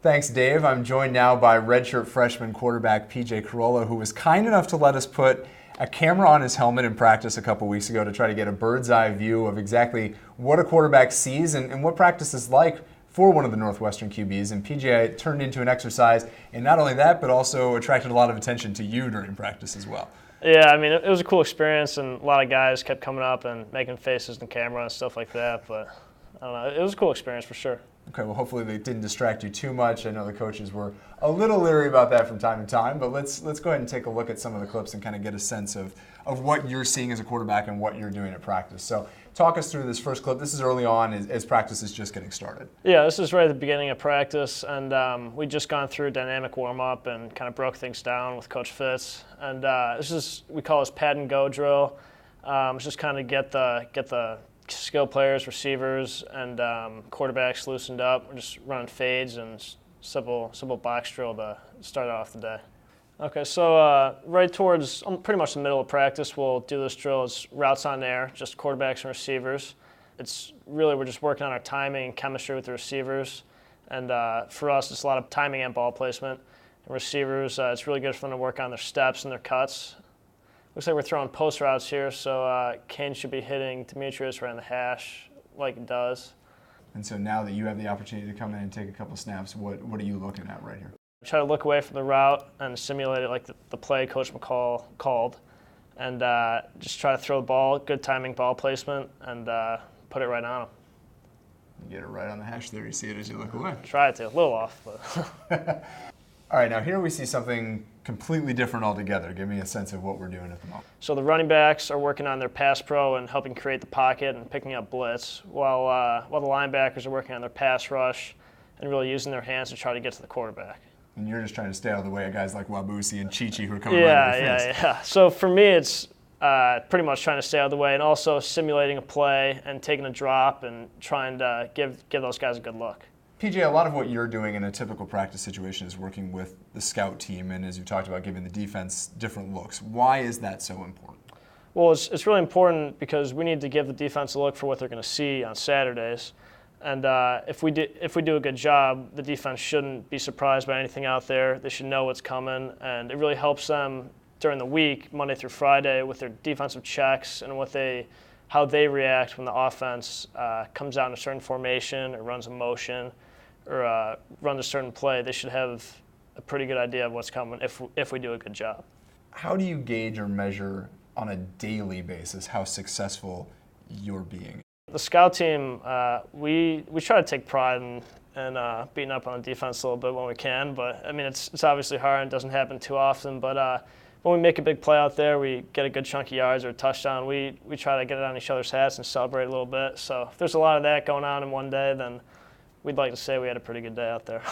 Thanks, Dave. I'm joined now by redshirt freshman quarterback PJ Carollo, who was kind enough to let us put a camera on his helmet in practice a couple weeks ago to try to get a bird's eye view of exactly what a quarterback sees and what practice is like for one of the Northwestern QBs. And PJ turned into an exercise, and not only that, but also attracted a lot of attention to you during practice as well. Yeah, I mean, it was a cool experience, and a lot of guys kept coming up and making faces in the camera and stuff like that. But I don't know, it was a cool experience for sure. Okay, well, hopefully they didn't distract you too much. I know the coaches were a little leery about that from time to time, but let's go ahead and take a look at some of the clips and kind of get a sense of what you're seeing as a quarterback and what you're doing at practice. So talk us through this first clip. This is early on as practice is just getting started. Yeah, this is right at the beginning of practice, and we just gone through a dynamic warm-up and kind of broke things down with Coach Fitz. And we call this pad and go drill. It's just kind of get the skill players, receivers, and quarterbacks loosened up. We're just running fades and simple box drill to start off the day. Okay, so right towards pretty much the middle of practice, we'll do this drill. It's routes on air, just quarterbacks and receivers. It's really, we're just working on our timing and chemistry with the receivers. And for us, it's a lot of timing and ball placement. And receivers, it's really good for them to work on their steps and their cuts. Looks like we're throwing post routes here, so Kane should be hitting Demetrius right on the hash like it does. And so now that you have the opportunity to come in and take a couple snaps, what are you looking at right here? Try to look away from the route and simulate it like the play Coach McCall called, and just try to throw the ball, good timing, ball placement, and put it right on him. You get it right on the hash there. You see it as you look away. Try to, a little off. But All right, now here we see something completely different altogether. Give me a sense of what we're doing at the moment. So the running backs are working on their pass pro and helping create the pocket and picking up blitz, while the linebackers are working on their pass rush and really using their hands to try to get to the quarterback. And you're just trying to stay out of the way of guys like Wabusi and Chichi who are coming right at your face. Yeah. So for me, it's pretty much trying to stay out of the way and also simulating a play and taking a drop and trying to give those guys a good look. PJ, a lot of what you're doing in a typical practice situation is working with the scout team, and as you talked about, giving the defense different looks. Why is that so important? Well, it's really important because we need to give the defense a look for what they're going to see on Saturdays. And if we do a good job, the defense shouldn't be surprised by anything out there. They should know what's coming, and it really helps them during the week, Monday through Friday, with their defensive checks and how they react when the offense comes out in a certain formation or runs a motion or runs a certain play. They should have a pretty good idea of what's coming if we do a good job. How do you gauge or measure on a daily basis how successful you're being? The scout team, we try to take pride in beating up on the defense a little bit when we can, but I mean it's obviously hard and doesn't happen too often. But when we make a big play out there, we get a good chunk of yards or a touchdown. We try to get it on each other's hats and celebrate a little bit. So if there's a lot of that going on in one day, then we'd like to say we had a pretty good day out there.